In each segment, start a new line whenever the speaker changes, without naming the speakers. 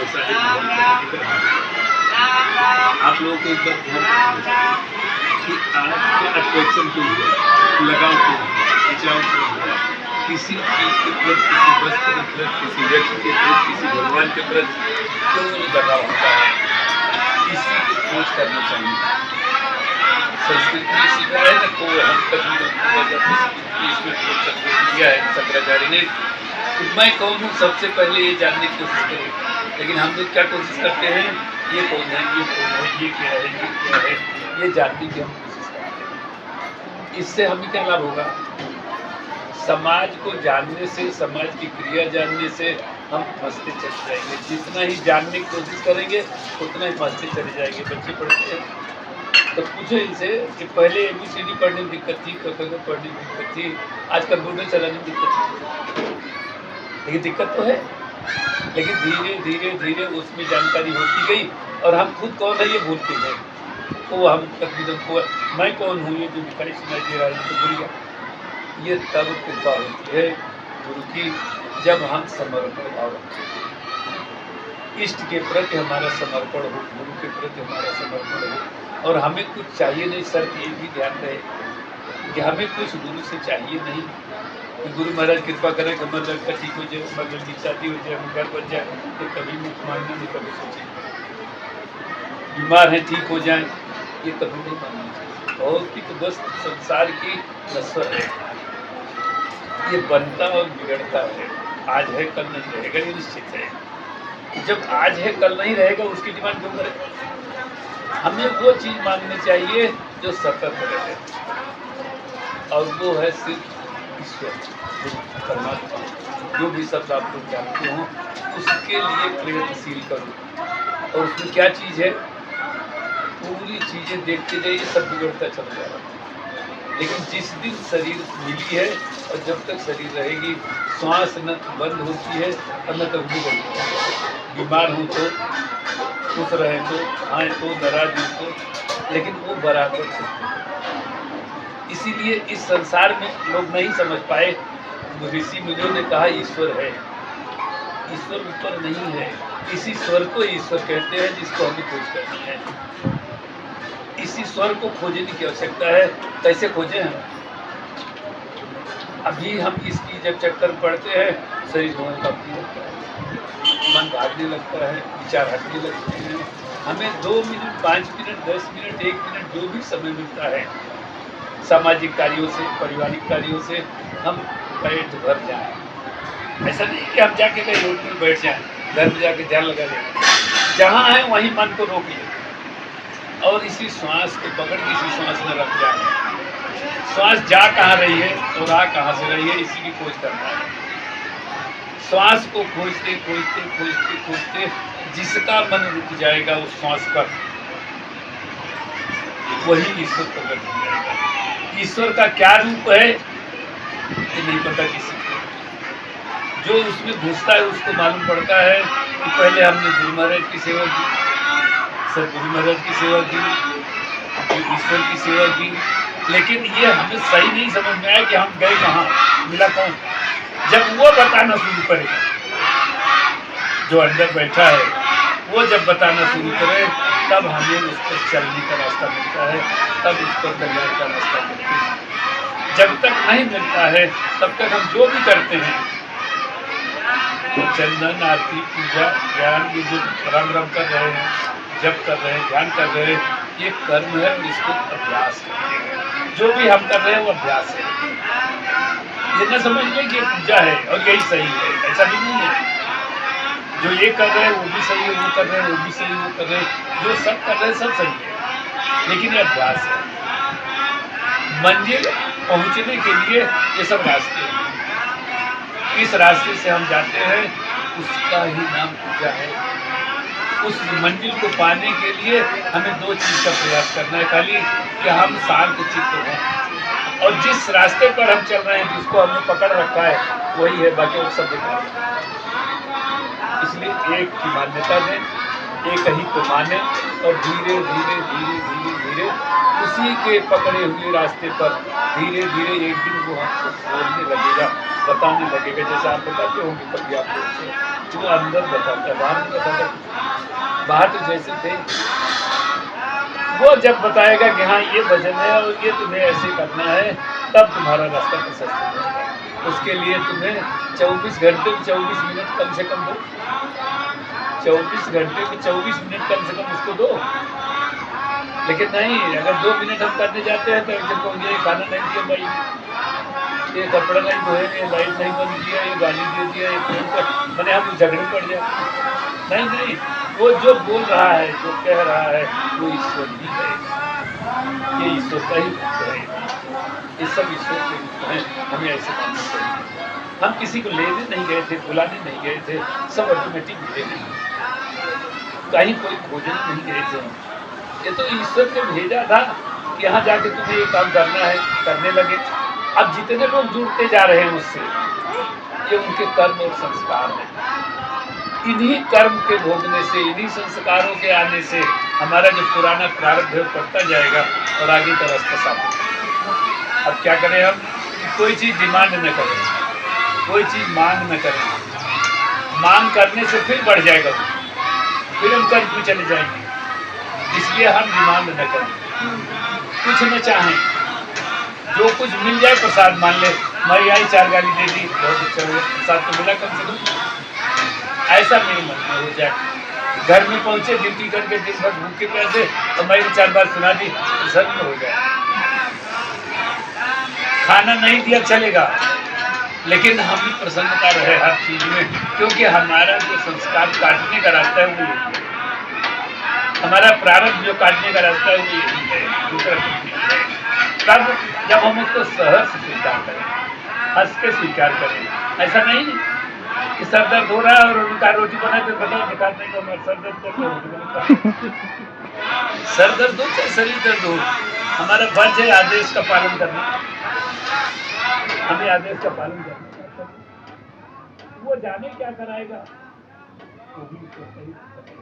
ऐसा है कि हम प्रगति कर पाएं। आप लोगों को एक बार ध्यान रखना चाहिए कि आज का अट्रैक्शन क्यों हुआ, लगाव क्यों हुआ, खिंचाव क्यों हुआ, किसी चीज़ के प्रति, किसी वस्तु के प्रति, किसी व्यक्ति के प्रति, किसी भगवान के प्रति क्यों लगाव होता है, इसी की खोज करना चाहिए। संस्कृत में सिखाया है ना, को हम कभी इसमें दिया है शंकराचार्य ने, तो मैं कौन हूँ सबसे पहले ये जानने की कोशिश करें। लेकिन हम लोग क्या कोशिश करते हैं, ये कौन है, ये कौन है, ये क्या है, ये क्या है, ये जानने की हम कोशिश करते हैं। इससे हमें क्या लाभ होगा? समाज को जानने से, समाज की क्रिया जानने से हम फंसते चले जाएंगे। जितना ही जानने की कोशिश करेंगे उतना ही फंसते चले जाएंगे। बच्चे पढ़ते हैं तो पूछो इनसे कि पहले ABCD पढ़ने में दिक्कत थी, क ख पढ़ने में दिक्कत थी, आज कंप्यूटर चलाने में दिक्कत थी। लेकिन दिक्कत तो है, लेकिन धीरे धीरे धीरे उसमें जानकारी होती गई और हम खुद कौन है ये भूलते गए। तो हम तकरीबन मैं कौन हूँ ये जो दिखाई सुनाई दे रहा है तो भूल गया। ये तब कृपा होती है गुरु की, जब हम समर्पण भाव रखते हैं, इष्ट के प्रति हमारा समर्पण हो, गुरु के प्रति हमारा समर्पण हो। और हमें कुछ चाहिए नहीं। सर ये भी ध्यान रहे कि हमें कुछ गुरु से चाहिए नहीं कि गुरु महाराज कृपा करें कि हमारा लड़का ठीक हो जाए, हमारे लड़की शादी हो जाए, हम घर बन जाए, ये कभी मुख मांगना नहीं, कभी सोचे। बीमार हैं ठीक हो जाए, ये कभी नहीं मांगना चाहिए। भौतिक वस्तु संसार की नश्वर है, ये बनता और बिगड़ता है, आज है कल नहीं रहेगा, ये निश्चित है। जब आज है कल नहीं रहेगा उसकी डिमांड क्यों करें? हमें वो चीज मांगनी चाहिए जो सतत रहे, और वो है सिर्फ ईश्वर, परमात्मा। जो भी शब्द आप लोग जानते हो उसके लिए प्रयत्नशील करो। और उसमें क्या चीज है? पूरी चीजें देखते जाइए, सब बिगड़ता चल जा रहा है। लेकिन जिस दिन शरीर मिली है और जब तक शरीर रहेगी, श्वास न बंद होती है और न कभी बंद होती है। बीमार हो तो, खुश रहे तो, आए तो, नाराज हो तो, लेकिन वो बराबर चलते हैं। इसीलिए इस संसार में लोग नहीं समझ पाए। ऋषि मुनियों ने कहा ईश्वर है, ईश्वर ऊपर नहीं है। इसी स्वर को ईश्वर कहते हैं जिसको हमें खोज करनी है। इसी स्वर को खोजने की आवश्यकता है। कैसे खोजें हम? अभी हम इसकी जब चक्कर पड़ते हैं, शरीर होने लगती लगता है, मन भागने लगता है, विचार हटने लगते हैं। हमें 2 मिनट, 5 मिनट, 10 मिनट, 1 मिनट जो भी समय मिलता है, सामाजिक कार्यों से, पारिवारिक कार्यों से हम पेट भर जाएं। ऐसा नहीं कि हम जाके कहीं रोड में बैठ जाएं, घर में जाके ध्यान लगा लें। जहाँ है वहीं मन को रोक लें और इसी श्वास को पकड़ के इसी श्वास में रख जाए। श्वास जा कहाँ रही है और आ कहाँ से रही है, इसी की खोज करना है। श्वास को खोजते खोजते खोजते खोजते जिसका मन रुक जाएगा उस श्वास पर, वही ईश्वर प्रकट हो जाएगा। ईश्वर का क्या रूप है ये नहीं पता किसी को। जो उसमें घुसता है उसको मालूम पड़ता है कि पहले हमने गुरु महाराज की सेवा की, सदगुरु महाराज की सेवा की, ईश्वर की सेवा की, लेकिन ये हमें सही नहीं समझ में आया कि हम गए कहाँ, मिला कौन। जब वो बताना शुरू करे, जो अंदर बैठा है वो जब बताना शुरू करे, तब हमें उस पर चलने का रास्ता मिलता है, तब उस पर कल्याण का रास्ता मिलता है। जब तक नहीं मिलता है तब तक हम जो भी करते हैं, तो चंदन, आरती, पूजा, ज्ञान, ये जो राम राम कर रहे हैं, जप कर रहे हैं, ध्यान कर रहे हैं, ये कर्म है और इसको अभ्यास करते हैं। जो भी हम कर रहे हैं वो अभ्यास है। ये न समझ लें कि ये पूजा है और यही सही है, ऐसा भी नहीं है। जो ये कर रहे हैं वो भी सही है, वो कर रहे हैं वो भी सही है, वो कर रहे हैं, जो सब कर रहे हैं सब सही है, लेकिन ये अभ्यास है। मंजिल पहुंचने के लिए ये सब रास्ते हैं। किस रास्ते से हम जाते हैं उसका ही नाम पूजा है। उस मंजिल को पाने के लिए हमें 2 चीज़ का प्रयास करना है, खाली कि हम शांत चित्त हों और जिस रास्ते पर हम चल रहे हैं, जिसको हमने पकड़ रखा है, वही है, बाकी वो सब बेकार है। इसलिए एक की मान्यता दें, एक ही को माने और धीरे धीरे धीरे धीरे धीरे उसी के पकड़े हुए रास्ते पर धीरे धीरे एक दिन वो हमको बोलने लगेगा, बताने लगेगा। जैसे आप बताते होंगे कभी आप लोग से वो अंदर बताता है, बाहर नहीं बताता। बाहर तो जैसे थे, वो जब बताएगा कि हाँ ये भजन है और ये तुम्हें ऐसे करना है, तब तुम्हारा रास्ता प्रशस्त होगा। उसके लिए तुम्हें 24 घंटे में 24 मिनट कम से कम दो, 24 घंटे में 24 मिनट कम से कम उसको दो। लेकिन नहीं, अगर 2 मिनट हम करने जाते हैं तो एक जन को ये खाना नहीं दिया भाई, ये कपड़ा नहीं धोए, ये लाइट नहीं बंद किया, ये गाली दे दिया, ये मैंने हम झगड़े पड़ जाए। नहीं नहीं, वो जो बोल रहा है, जो कह रहा है, वो ईश्वर ही है। ये ईश्वर का ही रूप है, ये सब ईश्वर के रूप है। हमें ऐसे मानना चाहिए। हम किसी को लेने नहीं गए थे, बुलाने नहीं गए थे, सब ऑटोमेटिक मिले नहीं, कहीं कोई खोजने नहीं गए थे। ये तो ईश्वर ने भेजा था कि यहाँ जाके तुम्हें ये काम करना है, करने लगे। अब जितने लोग जुड़ते जा रहे हैं उससे, ये उनके कर्म और संस्कार हैं। इन्हीं कर्म के भोगने से, इन्हीं संस्कारों के आने से हमारा जो पुराना प्रारब्ध है बढ़ता जाएगा और आगे का रास्ता साफ। अब क्या करें हम? कोई चीज़ डिमांड न करें, कोई चीज़ मांग न करें। मांग करने से फिर बढ़ जाएगा, फिर हम कर्ज में चले जाएंगे। इसलिए हम डिमांड न करें, कुछ न चाहें, जो कुछ मिल जाए प्रसाद मान ले। मरी आई 4 गाली दे दी, बहुत अच्छा हुआ, प्रसाद तो मिला कम से कम, ऐसा मेरे मन में हो जाए। घर में पहुंचे ड्यूटी करके दिन भर भूखे प्यासे और मैं 4 बार सुना दी, प्रसन्न हो जाए। खाना नहीं दिया चलेगा, लेकिन हम प्रसन्नता रहे हर चीज में, क्योंकि हमारा जो संस्कार काटने का रास्ता है वो यही है। हमारा प्रारब्ध जो काटने का रास्ता है वो यही है, दूसरा कुछ नहीं है। तब जब हम उसको सहर्ष स्वीकार करें, हंस के स्वीकार करें, ऐसा नहीं कि सर दर्द हो रहा है और उनका रोटी बना के बताओ निकाल नहीं, तो सर दर्द करके रोटी बना। सर दर्द हो चाहे शरीर दर्द हो, हमारा फर्ज है आदेश का पालन करना। हमें आदेश का पालन करना। वो जाने क्या कराएगा, वो भी उसको सही करेगा।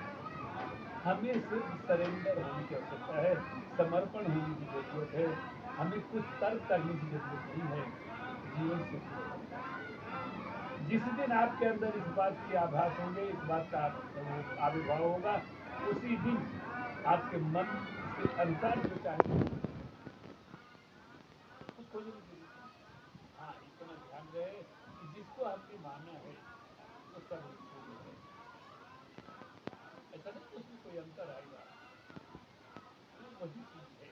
हमें सिर्फ सरेंडर होने की आवश्यकता है, समर्पण होने की जरूरत है। हमें कुछ तर्क करने की जरूरत नहीं है, जीवन से। जिस दिन आपके अंदर इस बात की आभास होंगे, इस बात का आविर्भाव होगा, उसी दिन आपके मन के अनुसार जो चाहिए। हाँ, इतना ध्यान रहे कि जिसको हमने माना है वो सब है। ऐसा नहीं उसमें कोई अंतर आएगा, वही चीज है,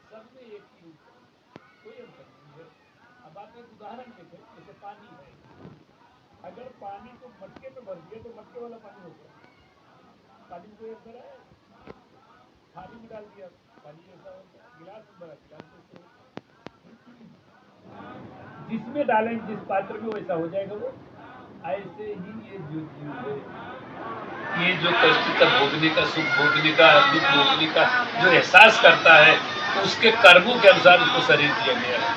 सब में एक ही रूप है, कोई अंतर नहीं है। अब आप एक उदाहरण देखें, जैसे पानी है, अगर पानी को मटके में भर दिया तो मटके वाला पानी हो गया, पानी में कोई अंतर है? थाली में डाल दिया, पानी ऐसा हो गया, गिलास में भरा, गिलास में। जिसमें डालें, जिस पात्र में, वैसा हो जाएगा वो। ऐसे ही ये जो जीव है, ये जो कष्ट का भोगने का, सुख भोगने का, दुख भोगने का जो एहसास करता है, तो उसके कर्मों के अनुसार उसको शरीर दिया गया है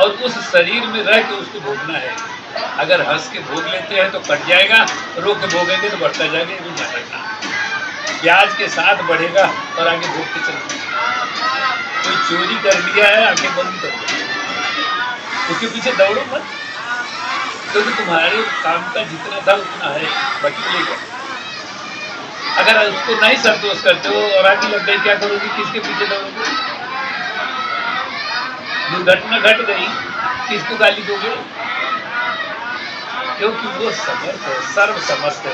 और उस शरीर में रह के उसको भोगना है। अगर हंस के भोग लेते हैं तो कट जाएगा, रोक के भोगेंगे तो बढ़ता जाएगा, ये जाएगा। ब्याज के साथ बढ़ेगा और आगे भोगते चलेंगे। कोई चोरी कर लिया है, आगे बंद कर दो, उसके पीछे दौड़ो मत, क्योंकि तुम्हारे काम का जितना था उतना है, बाकी लेगा। अगर उसको नहीं संतोष करते हो और आगे लग गई, क्या करोगे? किसके पीछे दौड़ोगे? दुर्घटना घट गई, किसको गाली दोगे? क्योंकि वो समर्थ है, सर्व समर्थ है।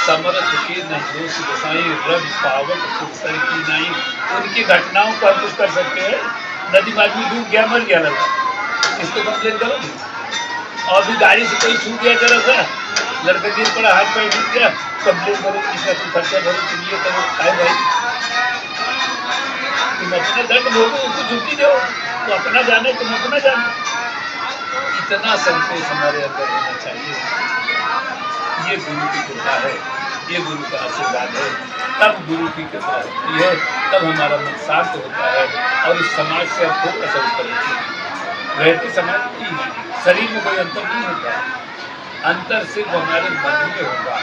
समर्थ के न दोष गोसाई, रब पावक सुखसर की नाई। उनकी घटनाओं को हम कुछ कर सकते हैं? नदी में आदमी डूब गया, मर गया लड़का, इसको कंप्लेन करोगे? और भी गाड़ी से कोई छू गया जरा सा, लड़का गिर पड़ा, हाथ पैर टूट गया, कंप्लेन करो, इसका तुम खर्चा भरो, तुम ये करो। आए भाई, तुम अपना दर्द भोगो, उसको छुट्टी दो, तो अपना जाने, तुम अपना जानो। इतना संतोष हमारे अंदर होना चाहिए। ये गुरु की कृपा है, ये गुरु का आशीर्वाद है। तब गुरु की कृपा होती है, तब हमारा मन शांत होता है और इस समाज से हम खूब असर करेंगे। रहते समाज की शरीर में कोई अंतर नहीं होता, अंतर सिर्फ हमारे मन में होगा।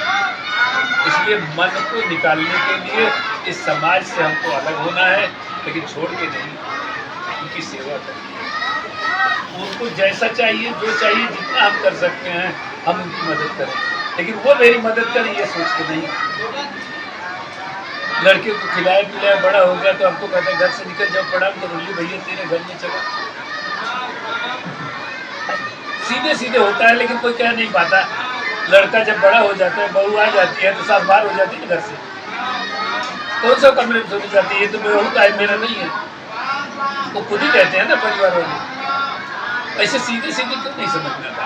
इसलिए मन को निकालने के लिए इस समाज से हमको अलग होना है, लेकिन छोड़ के नहीं, उनकी सेवा करनी है। उनको जैसा चाहिए, जो चाहिए, जितना हम कर सकते हैं हम उनकी मदद करें, लेकिन वो मेरी मदद करें ये सोच के नहीं। लड़के को खिलाया पिलाया बड़ा हो गया तो हमको कहते हैं घर से निकल जाओ, पढ़ा तो बोलिए भैया तेरे घर में चलो। सीधे सीधे होता है, लेकिन कोई कह नहीं पाता। लड़का जब बड़ा हो जाता है, बहू आ जाती है तो सास बाहर हो जाती है घर से, कौन सा कमरे में सोनी जाती है, ये तो बहू का है, मेरा नहीं है। वो खुद ही कहते हैं ना परिवार वाले। ऐसे सीधे सीधे क्यों नहीं समझ में आता?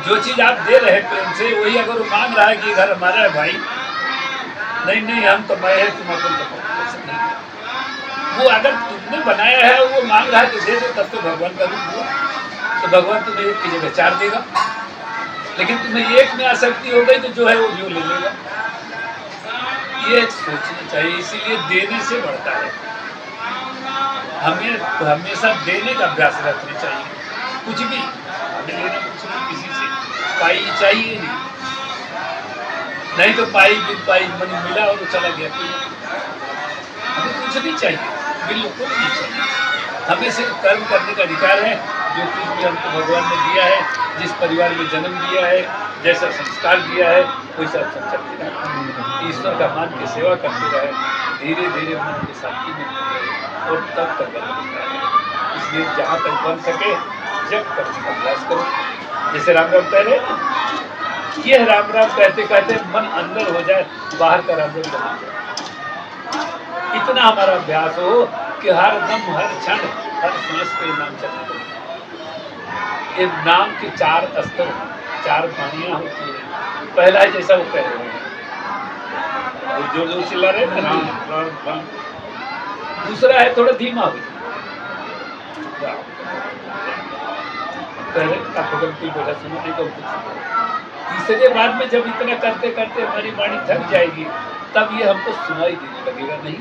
जो चीज आप दे रहे हैं प्रेम से, वही अगर वो मांग रहा है कि घर हमारा है भाई, नहीं नहीं हम कमाए हैं तुम अपन कमाओ, वो अगर तुमने बनाया है वो मांग रहा है तो दे दो, तब तो भगवान का रूप हुआ। तो भगवान तुम्हें एक की जगह 4 देगा, लेकिन तुम्हें एक में आसक्ति हो गई तो जो है वो भी ले लेगा। ये सोचना चाहिए, इसीलिए देने से बढ़ता है। हमें हमेशा देने का अभ्यास रखना चाहिए। कुछ भी हमें लेना कुछ नहीं किसी से, पाई चाहिए नहीं तो पाई मनी मिला और वो चला गया। हमें कुछ नहीं चाहिए, बिल्कुल नहीं चाहिए। हमें सिर्फ कर्म करने का अधिकार है। जो कुछ भी हमको भगवान ने दिया है, जिस परिवार में जन्म दिया है, जैसा संस्कार दिया है, वैसा सब चलते रहे, ईश्वर का मान के सेवा करते रहे, धीरे धीरे मन की शांति मिलती रहे और तब तक बनता है। इसलिए जहाँ तक बन सके जब करने का प्रयास करो। जैसे राम राम कह रहे, ये राम राम कहते कहते मन अंदर हो जाए, बाहर का राम राम बना जाए। इतना हमारा अभ्यास हो कि हर दम, हर क्षण, हर सांस पे नाम चलने लगे। ये नाम के 4 स्तर, 4 वाणियां होती है। पहला है जैसा वो कह रहे हैं, जोर जोर चिल्ला रहे हैं राम राम राम। दूसरा है थोड़ा धीमा हो, पहले का कोई बोला सुनो नहीं तो कुछ। तीसरे बाद में जब इतना करते करते हमारी वाणी थक जाएगी, तब ये हमको सुनाई देने लगेगा, नहीं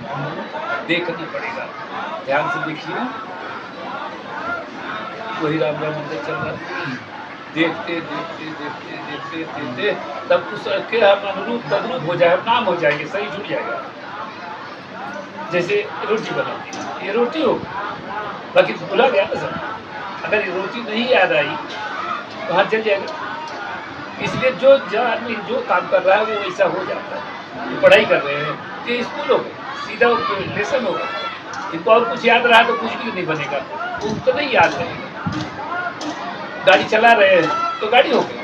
देखना पड़ेगा। ध्यान से देखिए, वही राम राम मंदिर चल रहा है। देखते देखते देखते देखते देखते तब उसके हम अनुरूप तद्रूप हो जाए, नाम हो जाएंगे, सही जुड़ जाएगा। जैसे रोटी बनाती है, ये रोटी हो, बाकी तो भुला गया ना सब। अगर ये रोटी नहीं याद आई तो हाथ जल जाएगा। इसलिए जो आदमी जो काम कर रहा है वो वैसा हो जाता है। पढ़ाई कर रहे हैं कि स्कूल हो गए, सीधा लेसन होगा, इनको और कुछ याद रहा तो कुछ भी नहीं बनेगा, उनको नहीं याद रहेगा। गाड़ी चला रहे हैं तो गाड़ी हो गई,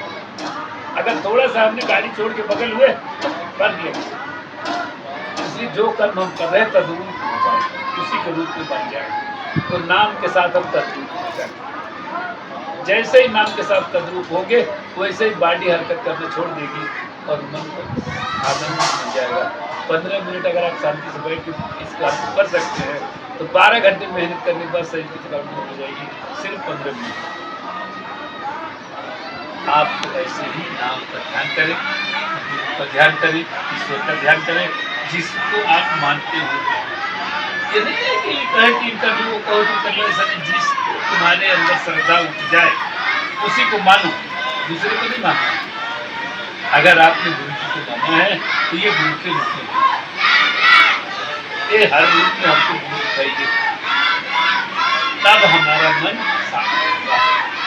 अगर थोड़ा सा हमने गाड़ी छोड़ के बगल हुए कर दिया। इसलिए जो कर्म हम कर रहे हैं तद्रूप हो जाए, उसी के रूप में बन जाए। तो नाम के साथ हम तद्रूप हो जाए। जैसे ही नाम के साथ तद्रूप होंगे वैसे ही बॉडी हरकत करना छोड़ देगी और मन को आनंद मिल जाएगा। 15 मिनट अगर आप शांति से बैठ के इस काम को कर सकते हैं तो 12 घंटे मेहनत करने के बाद शरीर की थकान हो जाएगी, सिर्फ 15 मिनट। आप ऐसे ही नाम का ध्यान करें, पर ध्यान करें, ईश्वर का ध्यान करें, जिसको आप मानते हो। ये नहीं है कि कहे कि इंटरव्यू वो कहो कि कर लो, ऐसा नहीं। जिसको तुम्हारे अंदर श्रद्धा उठ जाए उसी को मानो, दूसरे को नहीं मानो। अगर आपने गुरु जी को माना है तो ये गुरु के रूप में, ये हर रूप में हमको गुरु दिखाइए, तब हमारा मन शांत होगा।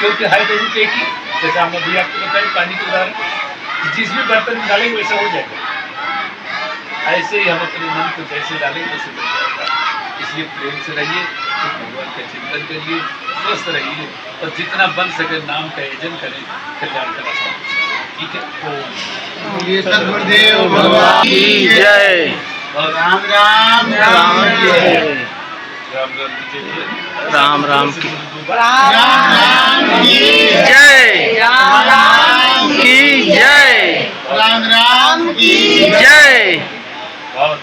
क्योंकि हर रूप एक ही, जैसा हम अभी आपको बताएं पानी के उदाहरण, जिस भी बर्तन में डालेंगे वैसा हो जाएगा। ऐसे ही हम अपने मन को जैसे डालेंगे वैसे बन जाएगा। इसलिए प्रेम से रहिए, तो भगवान का चिंतन करिए, स्वस्थ रहिए और जितना बन सके नाम का यजन करें, कल्याण का रास्ता। ठीक है,
बोलिए सद्गुरुदेव भगवान की जय। राम राम राम जय।
राम राम की जय।
राम राम की
राम राम की
जय। राम राम की जय।
राम राम की
जय।
बहुत